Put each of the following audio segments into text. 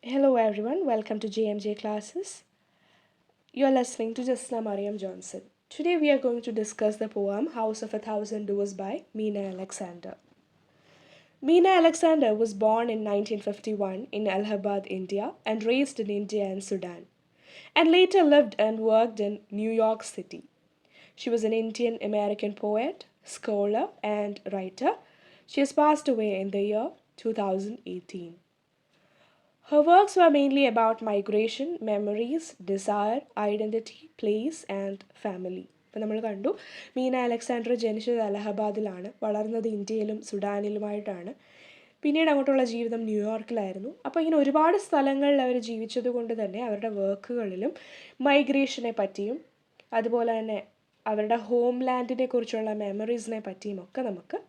Hello everyone, welcome to JMJ classes. You are listening to Jasna Mariam Johnson. Today we are going to discuss the poem House of a Thousand Doors by Meena Alexander. Meena Alexander was born in 1951 in Allahabad, India and raised in India and Sudan, and later lived and worked in New York City. She was an Indian American poet, scholar, and writer. She has passed away in the year 2018. Her works were mainly about migration, memories, desire, identity, place and family. ഇപ്പം നമ്മൾ കണ്ടു Meena Alexander ജനിച്ചത് അലഹബാദിലാണ്, വളർന്നത് ഇന്ത്യയിലും സുഡാനിലുമായിട്ടാണ്. പിന്നീട് അങ്ങോട്ടുള്ള ജീവിതം ന്യൂയോർക്കിലായിരുന്നു. അപ്പോൾ ഇങ്ങനെ ഒരുപാട് സ്ഥലങ്ങളിൽ അവർ ജീവിച്ചത് കൊണ്ട് തന്നെ അവരുടെ വർക്കുകളിലും മൈഗ്രേഷനെ പറ്റിയും അതുപോലെ തന്നെ അവരുടെ ഹോം ലാൻഡിനെ കുറിച്ചുള്ള മെമ്മറീസിനെ പറ്റിയും ഒക്കെ നമുക്ക്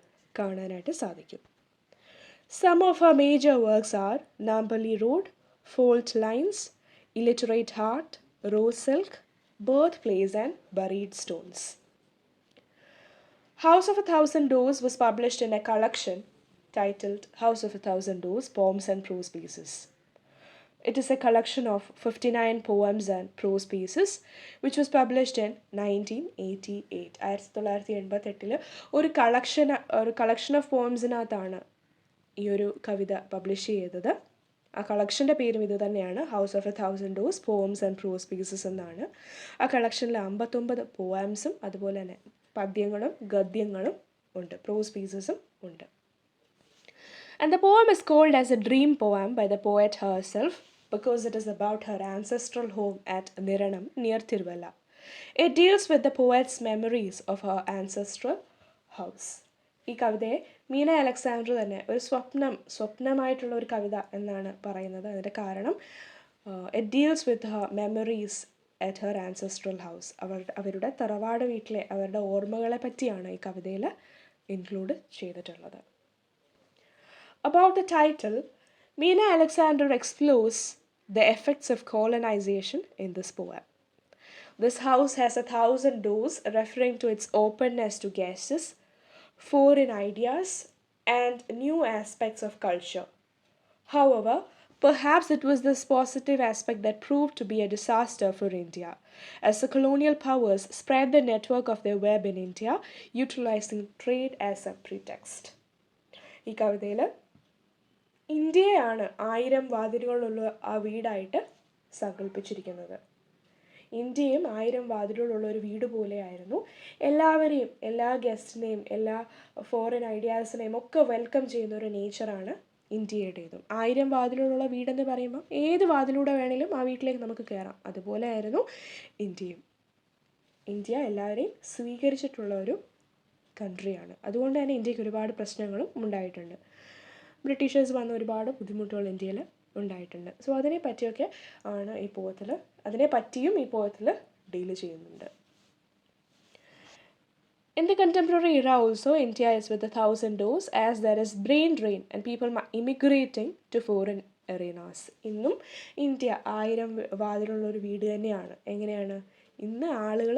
കാണാനായിട്ട് സാധിക്കും. Some of her major works are Nampally Road, Fault Lines, Illiterate Heart, Rose Silk, Birthplace and Buried Stones. House of a Thousand Doors was published in a collection titled House of a Thousand Doors, Poems and Prose Pieces. It is a collection of 59 poems and prose pieces which was published in 1988. 1988 ഒരു collection of പോംസിനകത്താണ് ഈ ഒരു കവിത publish ചെയ്തത്. ആ കളക്ഷൻ്റെ പേരും ഇത് തന്നെയാണ്, house of a thousand doors poems and prose pieces എന്നാണ്. ആ കളക്ഷനിൽ 59 പോംസും അതുപോലെ തന്നെ പദ്യങ്ങളും ഗദ്യങ്ങളും ഉണ്ട്, പ്രോസ് പീസസും ഉണ്ട്. And the poem is called as a dream poem by the poet herself because it is about her ancestral home at Niranam near Thiruvalla. It deals with the poet's memories of her ancestral house. ഈ കവിതയെ Meena Alexander തന്നെ ഒരു സ്വപ്നമായിട്ടുള്ള ഒരു കവിത എന്നാണ് പറയുന്നത്. അതിൻ്റെ കാരണം it deals with Har memories at Har ancestral house. അവരുടെ തറവാട് വീട്ടിലെ അവരുടെ ഓർമ്മകളെ പറ്റിയാണ് ഈ കവിതയിൽ ഇൻക്ലൂഡ് ചെയ്തിട്ടുള്ളത്. About the title, Meena Alexander explores the effects of colonization in this poem. This house has 1,000 doors, referring to its openness to guests, foreign ideas, and new aspects of culture. However, perhaps it was this positive aspect that proved to be a disaster for India, as the colonial powers spread the network of their web in India, utilizing trade as a pretext. ഈ കവിതയിൽ ഇന്ത്യയാണ് 1000 വാതിലുകളുള്ള ആ വീടായിട്ട് സങ്കല്പിച്ചിരിക്കുന്നത്. ഇന്ത്യയും 1000 വാതിലുകളുള്ള ഒരു വീട് പോലെയായിരുന്നു. എല്ലാവരെയും, എല്ലാ ഗസ്റ്റിനെയും, എല്ലാ ഫോറിൻ ഐഡിയാസിനെയും ഒക്കെ വെൽക്കം ചെയ്യുന്ന ഒരു നേച്ചറാണ് ഇന്ത്യയുടേതും. 1000 വാതിലുകളുള്ള വീടെന്ന് പറയുമ്പോൾ ഏത് വാതിലൂടെ വേണേലും ആ വീട്ടിലേക്ക് നമുക്ക് കയറാം. അതുപോലെ ആയിരുന്നു ഇന്ത്യയും. ഇന്ത്യ എല്ലാവരെയും സ്വീകരിച്ചിട്ടുള്ള ഒരു കൺട്രിയാണ്. അതുകൊണ്ട് തന്നെ ഇന്ത്യക്ക് ഒരുപാട് പ്രശ്നങ്ങളും ഉണ്ടായിട്ടുണ്ട്. ബ്രിട്ടീഷേഴ്സ് വന്ന ഒരുപാട് ബുദ്ധിമുട്ടുകൾ ഇന്ത്യയിൽ ഉണ്ടായിട്ടുണ്ട്. സോ അതിനെ പറ്റിയും ഈ പോയത്തിൽ ഡീൽ ചെയ്യുന്നുണ്ട്. In the contemporary era also, India is with 1,000 doors as there is brain drain and people immigrating to foreign arenas. ഇന്നും ഇന്ത്യ 1000 വാതിലുള്ള ഒരു വീട് തന്നെയാണ്. എങ്ങനെയാണ് ഇന്ന് ആളുകൾ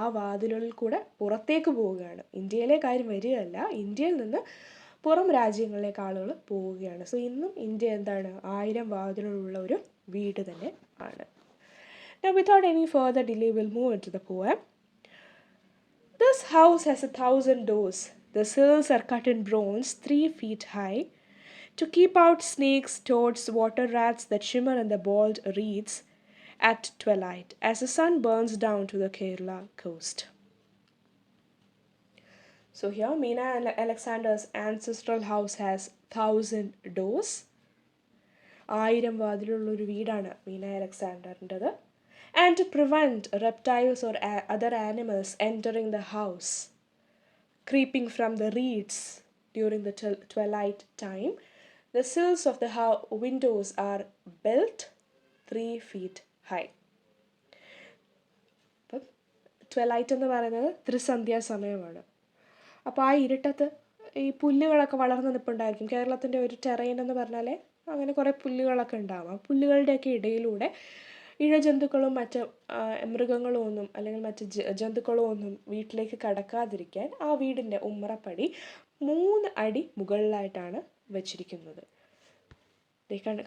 ആ വാതിലുകളിൽ കൂടെ പുറത്തേക്ക് പോവുകയാണ്. ഇന്ത്യയിലെ കാര്യം വരികയല്ല, ഇന്ത്യയിൽ നിന്ന് പുറം രാജ്യങ്ങളിലേക്ക് ആളുകൾ പോവുകയാണ്. സോ ഇന്നും ഇന്ത്യ എന്താണ്, 1000 വാതിലുകളുള്ള ഒരു വീട് തന്നെ ആണ്. Now without any further delay we'll move into the poem. This house has 1,000 doors. The sills are cut in bronze 3 feet high to keep out snakes, toads, water rats that shimmer in the bald reeds at twilight as the sun burns down to the Kerala coast. So here Meena Alexander's ancestral house has 1,000 doors. 1000 വാതിലുള്ള ഒരു വീടാണ് Meena അലക്സാണ്ടറിൻ്റെത്. And to prevent reptiles or other animals entering the house, creeping from the reeds during the twilight time, the sills of the windows are built 3 feet high. Twilight എന്ന് പറയുന്നത് ത്രിസന്ധ്യാ സമയമാണ്. അപ്പോൾ ആ ഇരുട്ടത്ത് ഈ പുല്ലുകളൊക്കെ വളർന്ന് നിൽപ്പുണ്ടായിരിക്കും. കേരളത്തിൻ്റെ ഒരു ടെറൈൻ എന്ന് പറഞ്ഞാൽ അങ്ങനെ കുറേ പുല്ലുകളൊക്കെ ഉണ്ടാകും. ആ പുല്ലുകളുടെയൊക്കെ ഇടയിലൂടെ ഇഴജന്തുക്കളും മറ്റ് മൃഗങ്ങളും ഒന്നും അല്ലെങ്കിൽ മറ്റ് ജന്തുക്കളും ഒന്നും വീട്ടിലേക്ക് കടക്കാതിരിക്കാൻ ആ വീടിൻ്റെ ഉമ്മറപ്പടി 3 അടി മുകളിലായിട്ടാണ് വച്ചിരിക്കുന്നത്.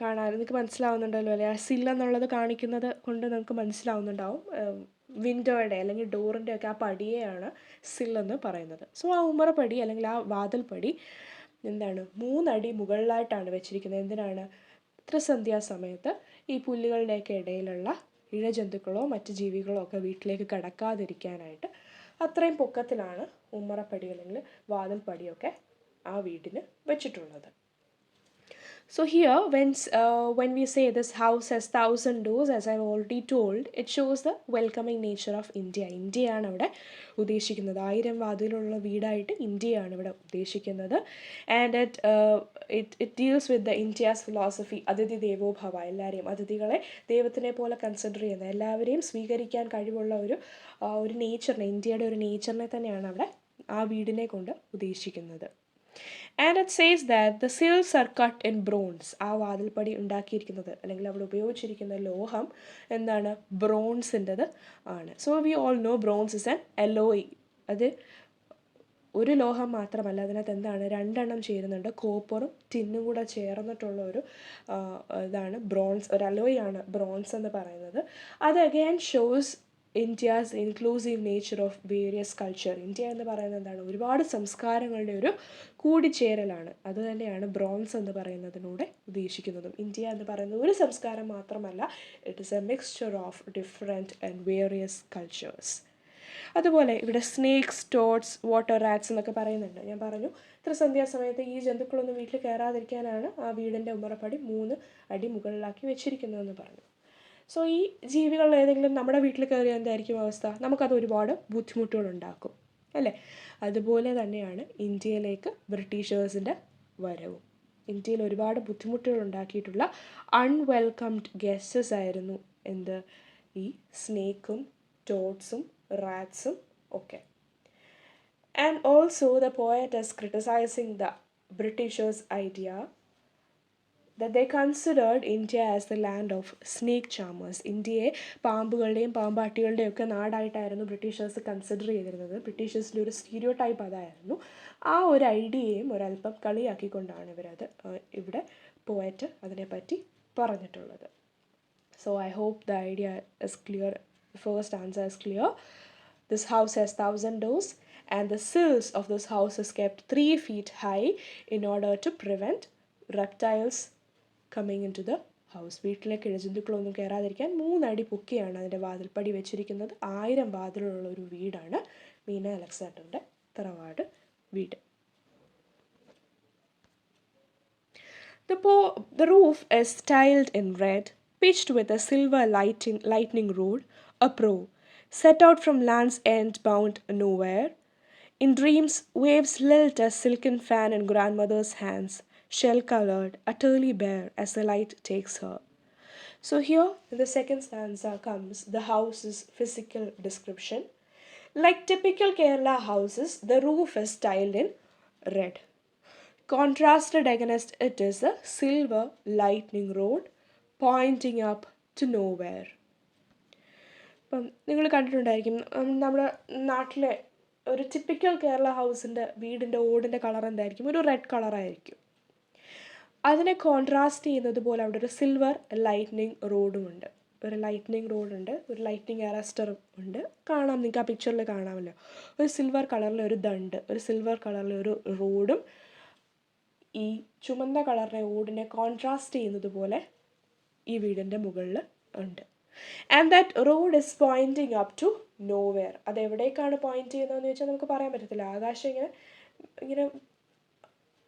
കാണാൻ നിങ്ങൾക്ക് മനസ്സിലാവുന്നുണ്ടല്ലോ അല്ലേ? ആ സില്ലെന്നുള്ളത് കാണിക്കുന്നത് കൊണ്ട് നമുക്ക് മനസ്സിലാവുന്നുണ്ടാവും. വിൻഡോയുടെ അല്ലെങ്കിൽ ഡോറിൻ്റെ ഒക്കെ ആ പടിയെയാണ് സില്ലെന്ന് പറയുന്നത്. സോ ആ ഉമ്മറപ്പടി അല്ലെങ്കിൽ ആ വാതിൽപ്പടി എന്താണ് 3 അടി മുകളിലായിട്ടാണ് വെച്ചിരിക്കുന്നത്. എന്തിനാണ്? ത്രിസന്ധ്യാസമയത്ത് ഈ പുല്ലുകളുടെയൊക്കെ ഇടയിലുള്ള ഇഴജന്തുക്കളോ മറ്റ് ജീവികളോ ഒക്കെ വീട്ടിലേക്ക് കടക്കാതിരിക്കാനായിട്ട് അത്രയും പൊക്കത്തിലാണ് ഉമ്മറപ്പടി അല്ലെങ്കിൽ വാതിൽപ്പടിയൊക്കെ ആ വീടിന് വെച്ചിട്ടുള്ളത്. So here, when we say this house has 1,000 doors, as I've already told, it shows the welcoming nature of India. ഇന്ത്യയാണ് അവിടെ ഉദ്ദേശിക്കുന്നത്. 1000 വാതിലുള്ള വീടായിട്ട് ഇന്ത്യയാണ് ഇവിടെ ഉദ്ദേശിക്കുന്നത്. And it deals with the India's philosophy അതിഥി ദേവോ ഭവ. എല്ലാവരെയും അതിഥികളെ ദൈവത്തിനെ പോലെ കൺസിഡർ ചെയ്യുന്നത്, എല്ലാവരെയും സ്വീകരിക്കാൻ കഴിവുള്ള ഒരു നേച്ചറിനെ, ഇന്ത്യയുടെ ഒരു നേച്ചറിനെ തന്നെയാണ് അവിടെ ആ വീടിനെ കൊണ്ട് ഉദ്ദേശിക്കുന്നത്. And it says that the sills are cut in bronze. ആ വാതിൽപ്പടി ഉണ്ടാക്കിയിരിക്കുന്നത് അല്ലെങ്കിൽ അവിടെ ഉപയോഗിച്ചിരിക്കുന്ന ലോഹം എന്താണ്? ബ്രോൺസിൻ്റെത് ആണ്. So we all no bronze is an alloy. അത് ഒരു ലോഹം മാത്രമല്ല, അതിനകത്ത് എന്താണ്? 2 എണ്ണം ചേരുന്നുണ്ട്. കോപ്പറും ടിന്നും കൂടെ ചേർന്നിട്ടുള്ള ഒരു ഇതാണ് ബ്രോൺസ്. ഒരു അലോയ് ആണ് ബ്രോൺസ് എന്ന് പറയുന്നത്. അത് again shows India's inclusive nature of various culture. India എന്ന് പറയുന്നത് എന്താണ്? ഒരുപാട് സംസ്കാരങ്ങളുടെ ഒരു കൂടിച്ചേരലാണ്. അതുതന്നെയാണ് ബ്രോൺസ് എന്ന് പറയുന്നതിലൂടെ ഉദ്ദേശിക്കുന്നതും. ഇന്ത്യ എന്ന് പറയുന്നത് ഒരു സംസ്കാരം മാത്രമല്ല, it is A mixture of different and various cultures. അതുപോലെ ഇവിടെ സ്നേക്സ്, ടോഡ്സ്, വാട്ടർ റാറ്റ്സ് എന്നൊക്കെ പറയുന്നുണ്ട്. ഞാൻ പറഞ്ഞു ത്രിസന്ധ്യാസമയത്ത് ഈ ജന്തുക്കളൊന്നും വീട്ടിൽ കയറാതിരിക്കാനാണ് ആ വീടിൻ്റെ ഉമ്മറപ്പടി 3 അടി മുകളിലാക്കി വെച്ചിരിക്കുന്നതെന്ന് പറഞ്ഞു. സോ ഈ ജീവികൾ ഏതെങ്കിലും നമ്മുടെ വീട്ടിൽ കയറിയാൽ എന്തായിരിക്കും അവസ്ഥ? നമുക്കത് ഒരുപാട് ബുദ്ധിമുട്ടുകളുണ്ടാക്കും അല്ലേ? അതുപോലെ തന്നെയാണ് ഇന്ത്യയിലേക്ക് ബ്രിട്ടീഷേഴ്സിൻ്റെ വരവും. ഇന്ത്യയിൽ ഒരുപാട് ബുദ്ധിമുട്ടുകൾ ഉണ്ടാക്കിയിട്ടുള്ള അൺവെൽക്കംഡ് ഗസ്റ്റസ് ആയിരുന്നു എന്ത്? ഈ സ്നേക്കും ടോഡ്സും റാറ്റ്സും ഒക്കെ. And also the poetess criticizing the Britishers' idea that they considered India as the land of snake charmers. ഇന്ത്യയെ പാമ്പുകളുടെയും പാമ്പാട്ടികളുടെയും ഒക്കെ നാടായിട്ടായിരുന്നു ബ്രിട്ടീഷേഴ്സ് കൺസിഡർ ചെയ്തിരുന്നത്. ബ്രിട്ടീഷേഴ്സിൻ്റെ ഒരു സ്റ്റീരിയോ ടൈപ്പ് അതായിരുന്നു. ആ ഒരു ഐഡിയയും ഒരല്പം കളിയാക്കിക്കൊണ്ടാണ് ഇവരത് ഇവിടെ പോയറ്റ് അതിനെപ്പറ്റി പറഞ്ഞിട്ടുള്ളത്. So I hope the idea is clear. The first answer is clear. This house has 1,000 doors and the sills of this house is kept 3 feet high in order to prevent reptiles coming into the house. വീട്ടിലേക്ക് ഇഴജന്തുക്കളൊന്നും കയറാതിരിക്കാൻ 3 അടി പൊക്കിയാണ് അതിൻ്റെ വാതിൽപ്പടി വെച്ചിരിക്കുന്നത്. 1000 വാതിലുള്ള ഒരു വീടാണ് മീന അലക്സാണ്ടറിൻ്റെ തറവാട് വീട്. The roof is tiled in red, pitched with a silver lightning rod, a pro, set out from land's end bound nowhere. In dreams, waves lilt a silken fan in grandmother's hands, shell-colored, utterly bare as the light takes her. So here, in the second stanza comes the house's physical description. Like typical Kerala houses, the roof is tiled in red. Contrasted against it is a silver lightning rod pointing up to nowhere. ഇപ്പം നിങ്ങൾ കണ്ടിട്ടുണ്ടായിരിക്കും നമ്മുടെ നാട്ടിലെ ഒരു typical Kerala ഹൗസിൻ്റെ വീടിൻ്റെ ഓടിൻ്റെ colour എന്തായിരിക്കും? ഒരു red കളറായിരിക്കും. അതിനെ കോൺട്രാസ്റ്റ് ചെയ്യുന്നത് പോലെ അവിടെ ഒരു സിൽവർ ലൈറ്റ്നിങ് റോഡും ഉണ്ട്. ഒരു ലൈറ്റ്നിങ് റോഡുണ്ട്, ഒരു ലൈറ്റ്നിങ് അറസ്റ്ററും ഉണ്ട്. കാണാം, നിങ്ങൾക്ക് ആ പിക്ചറിൽ കാണാമല്ലോ. ഒരു സിൽവർ കളറിലെ ഒരു ദണ്ട്, ഒരു സിൽവർ കളറിലെ ഒരു റോഡും ഈ ചുമന്ന കളറിലെ ഓടിനെ കോൺട്രാസ്റ്റ് ചെയ്യുന്നത് പോലെ ഈ വീടിൻ്റെ മുകളിൽ ഉണ്ട്. And that rod is pointing up to nowhere. അത് എവിടേക്കാണ് പോയിൻറ്റ് ചെയ്യുന്നതെന്ന് ചോദിച്ചാൽ നമുക്ക് പറയാൻ പറ്റത്തില്ല. ആകാശം ഇങ്ങനെ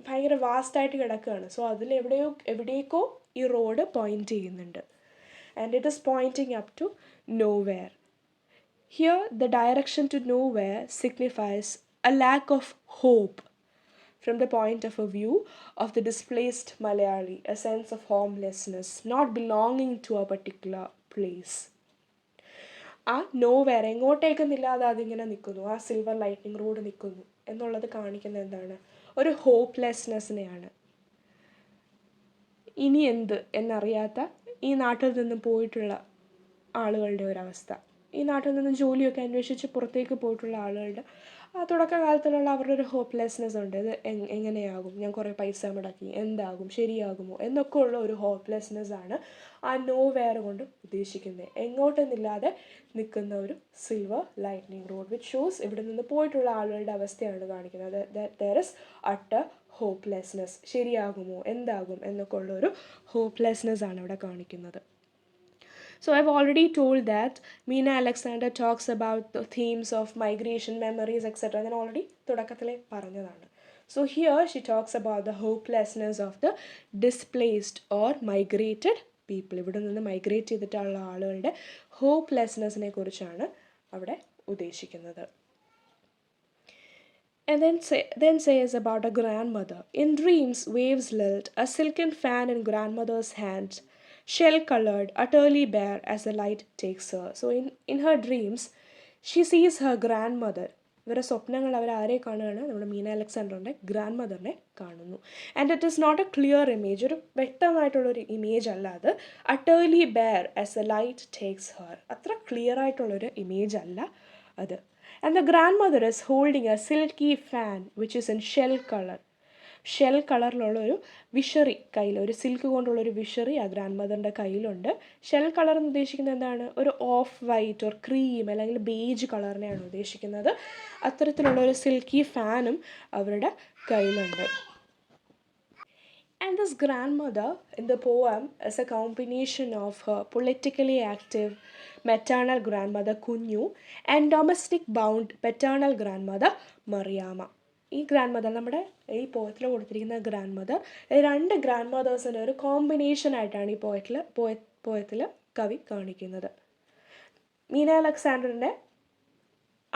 ഭയങ്കര വാസ്റ്റായിട്ട് കിടക്കുകയാണ്. സോ അതിൽ എവിടേക്കോ ഈ റോഡ് പോയിൻറ്റ് ചെയ്യുന്നുണ്ട്. And it is pointing up to nowhere. Here the direction to nowhere signifies a lack of hope from the point of view of the displaced Malayali, a sense of homelessness, not belonging to a particular place. ആ nowhere എങ്ങോട്ടേക്കെന്നില്ലാതെ അതിങ്ങനെ നിൽക്കുന്നു, ആ silver lightning road നിൽക്കുന്നു എന്നുള്ളത് കാണിക്കുന്നത് എന്താണ്? ഒരു ഹോപ്പ്ലെസ്നെസ്സിനെയാണ്. ഇനി എന്ത് എന്നറിയാത്ത ഈ നാട്ടിൽ നിന്നും പോയിട്ടുള്ള ആളുകളുടെ ഒരവസ്ഥ, ഈ നാട്ടിൽ നിന്നും ജോലിയൊക്കെ അന്വേഷിച്ച് പുറത്തേക്ക് പോയിട്ടുള്ള ആളുകളുടെ തുടക്കകാലത്തിലുള്ള അവരുടെ ഒരു ഹോപ്പ്ലെസ്നെസ് ഉണ്ട്. ഇത് എങ്ങനെയാകും, ഞാൻ കുറേ പൈസ മുടക്കി, എന്താകും, ശരിയാകുമോ എന്നൊക്കെ ഉള്ള ഒരു ഹോപ്പ്ലെസ്നെസ് ആണ് ആ നോ വെയർ കൊണ്ട് ഉദ്ദേശിക്കുന്നത്. എങ്ങോട്ടെന്നില്ലാതെ നിൽക്കുന്ന ഒരു silver lightning rod which shows ഇവിടെ നിന്ന് പോയിട്ടുള്ള ആളുകളുടെ അവസ്ഥയാണ് കാണിക്കുന്നത്. There is utter hopelessness. ശരിയാകുമോ, എന്താകും എന്നൊക്കെ ഉള്ള ഒരു ഹോപ്പ്ലെസ്നെസ് ആണ് ഇവിടെ കാണിക്കുന്നത്. So I've already told that Meena Alexander talks about the themes of migration, memories, etc. ഞാൻ ഓൾറെഡി തുടക്കത്തിൽ പറഞ്ഞതാണ്. So here she talks about the hopelessness of the displaced or migrated people. ഇവിടെ നിന്ന് മൈഗ്രേറ്റ് ചെയ്തിട്ടുള്ള ആളുകളുടെ ഹോപ്പ്ലെസ്നെസ്സിനെ കുറിച്ചാണ് അവിടെ ഉദ്ദേശിക്കുന്നത്. And then says about a grandmother. In dreams, waves lilt, a silken fan in grandmother's hands, shell-colored, utterly bare as the light takes her. So in her dreams, she sees her grandmother. ഇവരുടെ സ്വപ്നങ്ങൾ അവർ ആരെ കാണുകയാണ്? നമ്മുടെ മീന അലക്സാണ്ടറിൻ്റെ ഗ്രാൻഡ് മദറിനെ കാണുന്നു. And it is not a clear image, ഒരു വ്യക്തമായിട്ടുള്ളൊരു ഇമേജ് അല്ല അത്. Utterly bare as a light takes her, അത്ര ക്ലിയർ ആയിട്ടുള്ളൊരു ഇമേജ് അല്ല അത്. And the grandmother is holding a silky fan which is in shell color. Shell കളറിലുള്ളൊരു വിഷറി കയ്യിൽ, ഒരു സിൽക്ക് കൊണ്ടുള്ളൊരു വിഷറി ആ ഗ്രാൻഡ് മദറിൻ്റെ കയ്യിലുണ്ട്. ഷെൽ കളർ എന്ന് ഉദ്ദേശിക്കുന്നത് എന്താണ്? ഒരു ഓഫ് വൈറ്റ് ഓർ ക്രീം അല്ലെങ്കിൽ ബേജ് കളറിനെയാണ് ഉദ്ദേശിക്കുന്നത്. അത്തരത്തിലുള്ളൊരു സിൽക്കി ഫാനും അവരുടെ കയ്യിലുണ്ട്. And this grandmother in the poem is a combination of her politically active maternal grandmother Kunyu and domestic bound paternal grandmother Mariama. ഈ ഗ്രാൻഡ് മദർ, നമ്മുടെ ഈ പോയത്തിൽ കൊടുത്തിരിക്കുന്ന ഗ്രാൻഡ് മദർ, രണ്ട് ഗ്രാൻഡ് മദേഴ്സിൻ്റെ ഒരു കോമ്പിനേഷൻ ആയിട്ടാണ് ഈ പോയത്തിൽ കവി കാണിക്കുന്നത്. മീന അലക്സാണ്ടറിൻ്റെ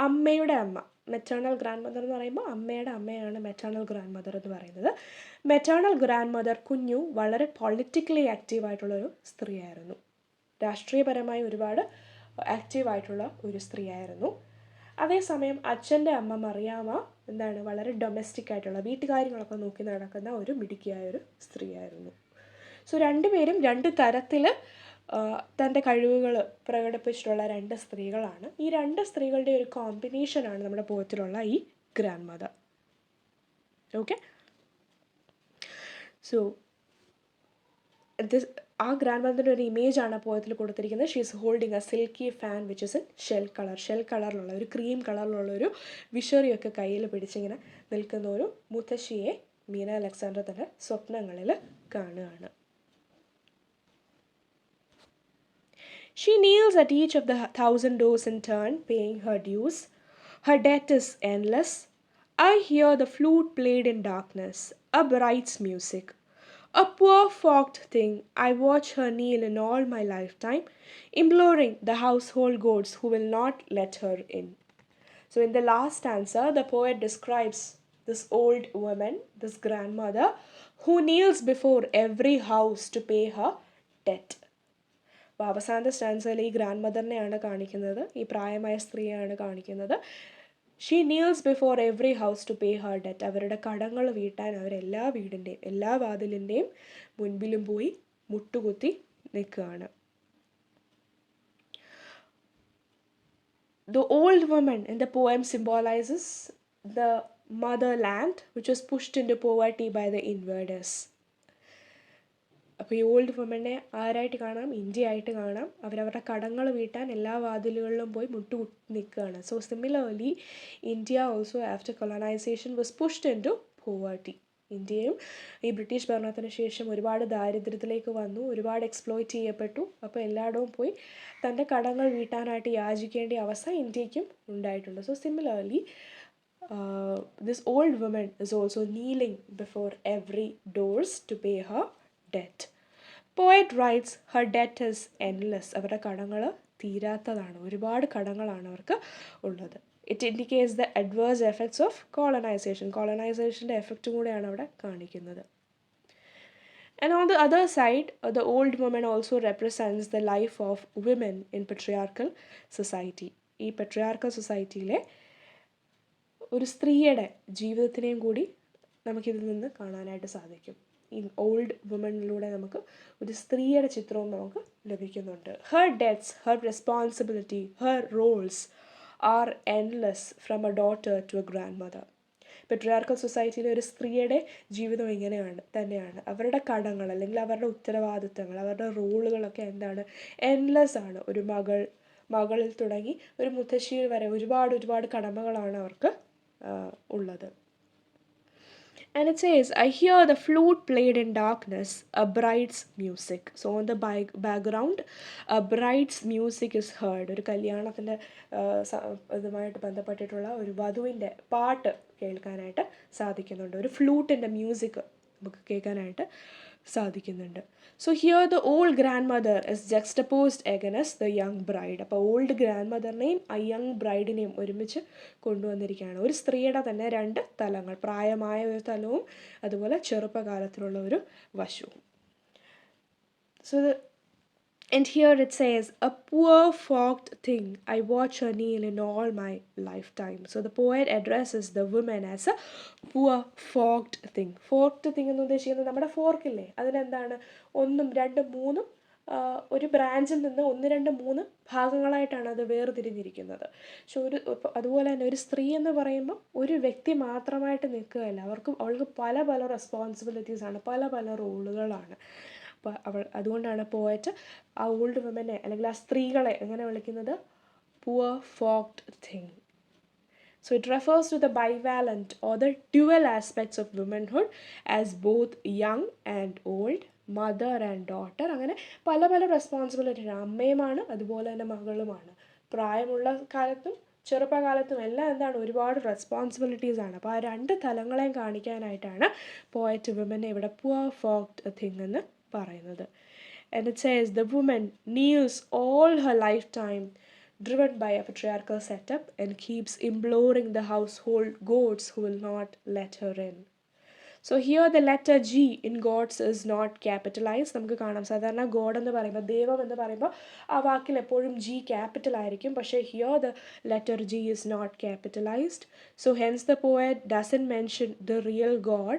അമ്മയുടെ അമ്മ, മെറ്റേണൽ ഗ്രാൻഡ് മദർ എന്ന് പറയുമ്പോൾ അമ്മയുടെ അമ്മയാണ് മെറ്റേണൽ ഗ്രാൻഡ് മദർ എന്ന് പറയുന്നത്. മെറ്റേണൽ ഗ്രാൻഡ് മദർ കുഞ്ഞു വളരെ പൊളിറ്റിക്കലി ആക്റ്റീവായിട്ടുള്ളൊരു സ്ത്രീയായിരുന്നു. രാഷ്ട്രീയപരമായി ഒരുപാട് ആക്റ്റീവായിട്ടുള്ള ഒരു സ്ത്രീയായിരുന്നു. അതേസമയം അച്ഛൻ്റെ അമ്മ മറിയാമ്മ എന്താണ്, വളരെ ഡൊമസ്റ്റിക് ആയിട്ടുള്ള വീട്ടുകാര്യങ്ങളൊക്കെ നോക്കി നടക്കുന്ന ഒരു മിടുക്കിയായൊരു സ്ത്രീയായിരുന്നു. സോ രണ്ടുപേരും രണ്ട് തരത്തിൽ തൻ്റെ കഴിവുകൾ പ്രകടിപ്പിച്ചിട്ടുള്ള രണ്ട് സ്ത്രീകളാണ്. ഈ രണ്ട് സ്ത്രീകളുടെ ഒരു കോമ്പിനേഷനാണ് നമ്മുടെ പോയത്തിലുള്ള ഈ ഗ്രാൻഡ് മദർ. ഓക്കെ, സോ ആ ഗ്രാൻഡ് മദറിൻ്റെ ഒരു ഇമേജാണ് പോയത്തിൽ കൊടുത്തിരിക്കുന്നത്. She is holding A silky fan which is in shell colour. Shell കളറിലുള്ള ഒരു ക്രീം കളറിലുള്ളൊരു വിഷറിയൊക്കെ കയ്യിൽ പിടിച്ചിങ്ങനെ നിൽക്കുന്ന ഒരു മുത്തശ്ശിയെ മീന അലക്സാണ്ടർ തൻ്റെ സ്വപ്നങ്ങളിൽ കാണുകയാണ്. She kneels at each of the 1,000 doors in turn, paying her dues. Her debt is endless. I hear the flute played in darkness, a bride's music. A poor fogged thing, I watch her kneel in all my lifetime, imploring the household gods who will not let her in. So in the last stanza, the poet describes this old woman, this grandmother, who kneels before every house to pay her debt. അപ്പോൾ അവസാനത്തെ സ്റ്റാൻസയിൽ ഈ grand മദറിനെയാണ് കാണിക്കുന്നത്, ഈ പ്രായമായ സ്ത്രീയാണ് കാണിക്കുന്നത്. She kneels before every house to pay her debt. അവരുടെ കടങ്ങൾ വീട്ടാൻ അവരെല്ലാ വീടിൻ്റെയും എല്ലാ വാതിലിൻ്റെയും മുൻപിലും പോയി മുട്ടുകുത്തി നിൽക്കുകയാണ്. The old woman in the poem symbolizes the motherland which was pushed into poverty by the invaders. അപ്പോൾ ഈ ഓൾഡ് വുമനെ ആരായിട്ട് കാണാം? ഇന്ത്യ ആയിട്ട് കാണാം. അവരവരുടെ കടങ്ങൾ വീട്ടാൻ എല്ലാ വാതിലുകളിലും പോയി മുട്ടുകുത്തി നിൽക്കുകയാണ്. So similarly India also after colonization was pushed into poverty. ഇന്ത്യയും ഈ ബ്രിട്ടീഷ് ഭരണത്തിന് ശേഷം ഒരുപാട് ദാരിദ്ര്യത്തിലേക്ക് വന്നു, ഒരുപാട് എക്സ്പ്ലോയിറ്റ് ചെയ്യപ്പെട്ടു. അപ്പോൾ എല്ലായിടവും പോയി തൻ്റെ കടങ്ങൾ വീട്ടാനായിട്ട് യാചിക്കേണ്ട അവസ്ഥ ഇന്ത്യക്കും ഉണ്ടായിട്ടുണ്ട്. So similarly this old woman is also kneeling before every doors to pay her debt. Poet writes her debt is endless. അവരുടെ കടങ്ങൾ തീരാത്തതാണ്, ഒരുപാട് കടങ്ങളാണ് അവർക്ക് ഉള്ളത്. It indicates the adverse effects of colonization. കോളനൈസേഷൻ്റെ എഫക്റ്റും കൂടെയാണ് അവിടെ കാണിക്കുന്നത്. And on the other side, the old woman also represents the life of women in patriarchal society. ഈ പെട്രിയാർക്കൽ സൊസൈറ്റിയിലെ ഒരു സ്ത്രീയുടെ ജീവിതത്തിനെയും കൂടി നമുക്കിതിൽ നിന്ന് കാണാനായിട്ട് സാധിക്കും. ഈ ഓൾഡ് വുമണിലൂടെ നമുക്ക് ഒരു സ്ത്രീയുടെ ചിത്രവും നമുക്ക് ലഭിക്കുന്നുണ്ട്. Her debts, her responsibility, her roles are endless from a daughter to a grandmother. പെട്രിയാർക്കൽ സൊസൈറ്റിയിലെ ഒരു സ്ത്രീയുടെ ജീവിതം ഇങ്ങനെയാണ് തന്നെയാണ്. അവരുടെ കടങ്ങൾ അല്ലെങ്കിൽ അവരുടെ ഉത്തരവാദിത്തങ്ങൾ, അവരുടെ റോളുകളൊക്കെ എന്താണ്, എൻലെസ് ആണ്. ഒരു മകളിൽ തുടങ്ങി ഒരു മുത്തശ്ശിയിൽ വരെ ഒരുപാട് കടമകളാണ് അവർക്ക് ഉള്ളത്. And it says, I hear the flute played in darkness, a bride's music. So on the background, a bride's music is heard. ഒരു കല്യാണത്തിൻ്റെ ഇതുമായിട്ട് ബന്ധപ്പെട്ടിട്ടുള്ള ഒരു വധുവിൻ്റെ പാട്ട് കേൾക്കാനായിട്ട് സാധിക്കുന്നുണ്ട്. ഒരു ഫ്ലൂട്ടിൻ്റെ മ്യൂസിക് നമുക്ക് കേൾക്കാനായിട്ട് സാധിക്കുന്നുണ്ട്. So here the old grandmother is juxtaposed against the young bride. അപ്പോൾ ഓൾഡ് ഗ്രാൻഡ് മദറിനെയും ആ യങ് ബ്രൈഡിനെയും ഒരുമിച്ച് കൊണ്ടുവന്നിരിക്കുകയാണ്. ഒരു സ്ത്രീയുടെ തന്നെ രണ്ട് തലങ്ങൾ, പ്രായമായ ഒരു തലവും അതുപോലെ ചെറുപ്പകാലത്തിലുള്ള ഒരു വശവും. So and here it says, a poor forked thing, I watch her kneel in all my lifetime. So the poet addresses the woman as a poor forked thing. Forked thing എന്ന് ഉദ്ദേശിക്കുന്നത് നമ്മുടെ ഫോർക്കില്ലേ, അതിനെന്താണ്, 1, 2, 3 ഒരു ബ്രാഞ്ചിൽ നിന്ന് 1, 2, 3 ഭാഗങ്ങളായിട്ടാണ് അത് വേർതിരിഞ്ഞിരിക്കുന്നത്. പക്ഷെ അതുപോലെ തന്നെ ഒരു സ്ത്രീ എന്ന് പറയുമ്പോൾ ഒരു വ്യക്തി മാത്രമായിട്ട് നിൽക്കുകയല്ല, അവൾക്ക് പല റെസ്പോൺസിബിലിറ്റീസാണ്, പല റോളുകളാണ്. അതുകൊണ്ടാണ് പോയറ്റ് ആ ഓൾഡ് വുമനെ അല്ലെങ്കിൽ ആ സ്ത്രീകളെ എങ്ങനെ വിളിക്കുന്നത്, poor forked thing. So it refers to the bivalent or the dual aspects of womanhood as both young and old, mother and daughter. അങ്ങനെ പല റെസ്പോൺസിബിലിറ്റി, അമ്മയുമാണ് അതുപോലെ തന്നെ മകളുമാണ്. പ്രായമുള്ള കാലത്തും ചെറുപ്പകാലത്തും എല്ലാം എന്താണ്, ഒരുപാട് റെസ്പോൺസിബിലിറ്റീസാണ്. അപ്പോൾ ആ രണ്ട് തലങ്ങളെയും കാണിക്കാനായിട്ടാണ് പോയറ്റ് വുമനെ ഇവിടെ പുവർ ഫോക്ഡ് തിങ് എന്ന് പറയുന്നത്. And it says, the woman kneels all her lifetime driven by a patriarchal setup and keeps imploring the household gods who will not let her in. So here the letter G in gods is not capitalized. നമുക്ക് കാണാം, സാധാരണ God എന്ന് പറയുമ്പോൾ, ദൈവം എന്ന് പറയുമ്പോൾ ആ വാക്കിൽ എപ്പോഴും G ക്യാപിറ്റൽ ആയിരിക്കും. പക്ഷേ here the letter G is not capitalized. So hence the poet doesn't mention the real god.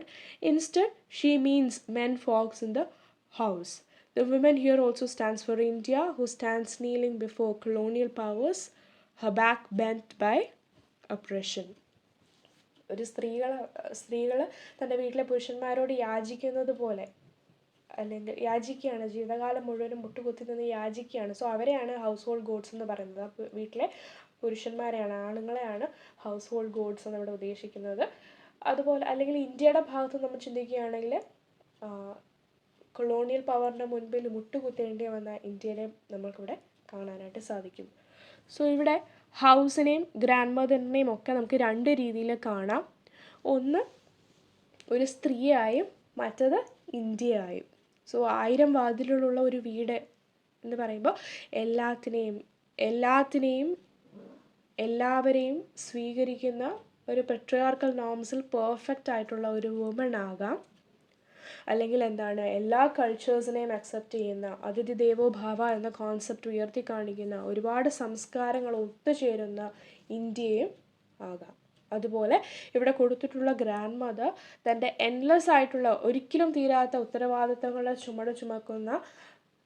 Instead she means men folks in the house. The woman here also stands for India, who stands kneeling before colonial powers, her back bent by oppression. ഒരു സ്ത്രീകൾ തൻ്റെ വീട്ടിലെ പുരുഷന്മാരോട് യാചിക്കുന്നത് പോലെ, അല്ലെങ്കിൽ യാചിക്കുകയാണ്, ജീവിതകാലം മുഴുവനും മുട്ടുകുത്തി നിന്ന് യാചിക്കുകയാണ്. സോ അവരെയാണ് ഹൗസ് ഹോൾഡ് ഗോഡ്സ് എന്ന് പറയുന്നത്. അപ്പോൾ വീട്ടിലെ പുരുഷന്മാരെയാണ്, ആണുങ്ങളെയാണ് ഹൗസ് ഹോൾഡ് ഗോഡ്സ് എന്ന് ഇവിടെ ഉദ്ദേശിക്കുന്നത്. അതുപോലെ അല്ലെങ്കിൽ ഇന്ത്യയുടെ ഭാഗത്ത് നമ്മൾ ചിന്തിക്കുകയാണെങ്കിൽ കൊളോണിയൽ പവറിൻ്റെ മുൻപിൽ മുട്ടുകുത്തേണ്ടി വന്ന ഇന്ത്യയിലെ നമ്മൾക്കിവിടെ കാണാനായിട്ട് സാധിക്കും. സോ ഇവിടെ ഹൗസിനെയും ഗ്രാൻഡ് മദറിനെയും ഒക്കെ നമുക്ക് രണ്ട് രീതിയിൽ കാണാം. ഒന്ന് ഒരു സ്ത്രീയായും മറ്റത് ഇന്ത്യയായും. സോ 1000 വാതിലുകളുള്ള ഒരു വീട് എന്ന് പറയുമ്പോൾ എല്ലാവരെയും സ്വീകരിക്കുന്ന ഒരു പെട്രിയാർക്കൽ നോംസിൽ പെർഫെക്റ്റ് ആയിട്ടുള്ള ഒരു വുമൺ ആകാം, അല്ലെങ്കിൽ എന്താണ്, എല്ലാ കൾച്ചേഴ്സിനെയും അക്സെപ്റ്റ് ചെയ്യുന്ന, അതിഥി ദേവോ ഭവ എന്ന കോൺസെപ്റ്റ് ഉയർത്തി കാണിക്കുന്ന, ഒരുപാട് സംസ്കാരങ്ങൾ ഒത്തുചേരുന്ന ഇന്ത്യയും ആകാം. അതുപോലെ ഇവിടെ കൊടുത്തിട്ടുള്ള ഗ്രാൻഡ് മദർ തൻ്റെ എൻലെസ് ആയിട്ടുള്ള, ഒരിക്കലും തീരാത്ത ഉത്തരവാദിത്തങ്ങളുടെ ചുമട് ചുമക്കുന്ന,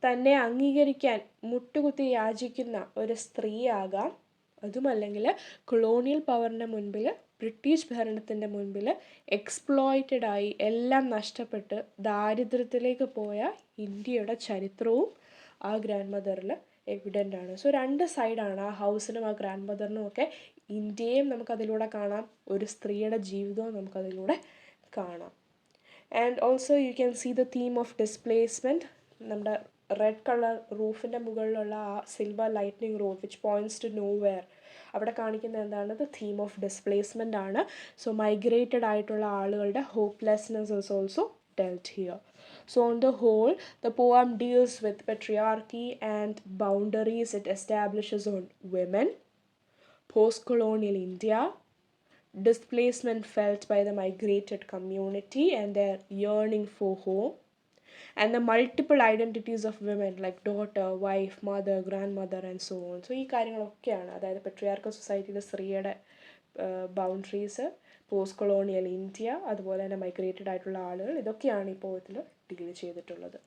തന്നെ അംഗീകരിക്കാൻ മുട്ടുകുത്തി യാചിക്കുന്ന ഒരു സ്ത്രീയാകാം. അതുമല്ലെങ്കിൽ കൊളോണിയൽ പവറിൻ്റെ മുൻപിൽ, ബ്രിട്ടീഷ് ഭരണത്തിൻ്റെ മുൻപിൽ എക്സ്പ്ലോയിറ്റഡായി എല്ലാം നഷ്ടപ്പെട്ട് ദാരിദ്ര്യത്തിലേക്ക് പോയ ഇന്ത്യയുടെ ചരിത്രവും ആ ഗ്രാൻഡ് മദറിൽ എവിഡൻ്റ് ആണ്. സോ രണ്ട് സൈഡാണ്, ആ ഹൗസിനും ആ ഗ്രാൻഡ് മദറിനും ഒക്കെ. ഇന്ത്യയും നമുക്കതിലൂടെ കാണാം, ഒരു സ്ത്രീയുടെ ജീവിതവും നമുക്കതിലൂടെ കാണാം. And also you can see the theme of displacement. നമ്മുടെ റെഡ് കളർ റൂഫിൻ്റെ മുകളിലുള്ള ആ silver lightning rod which points to nowhere, അവിടെ കാണിക്കുന്നത് എന്താണ്, ദ തീം ഓഫ് ഡിസ്പ്ലേസ്മെൻ്റ് ആണ്. സോ മൈഗ്രേറ്റഡ് ആയിട്ടുള്ള ആളുകളുടെ hopelessness is also dealt here. So on the whole, the poem deals with patriarchy and boundaries it establishes on women, post-colonial India, displacement felt by the migrated community and their yearning for home, and the multiple identities of women like daughter, wife, mother, grandmother and so on. So ഈ കാര്യങ്ങളൊക്കെയാണ്, അതായത് patriarchal സൊസൈറ്റിയിലെ സ്ത്രീയുടെ boundaries, post colonial India, അതുപോലെ തന്നെ migrated ആയിട്ടുള്ള ആളുകൾ, ഇതൊക്കെയാണ് ഈ പോയത്തിൽ ഡീൽ ചെയ്തിട്ടുള്ളത്.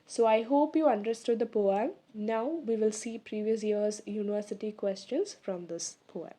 So I hope you understood the poem. Now we will see previous year's university questions from this poem.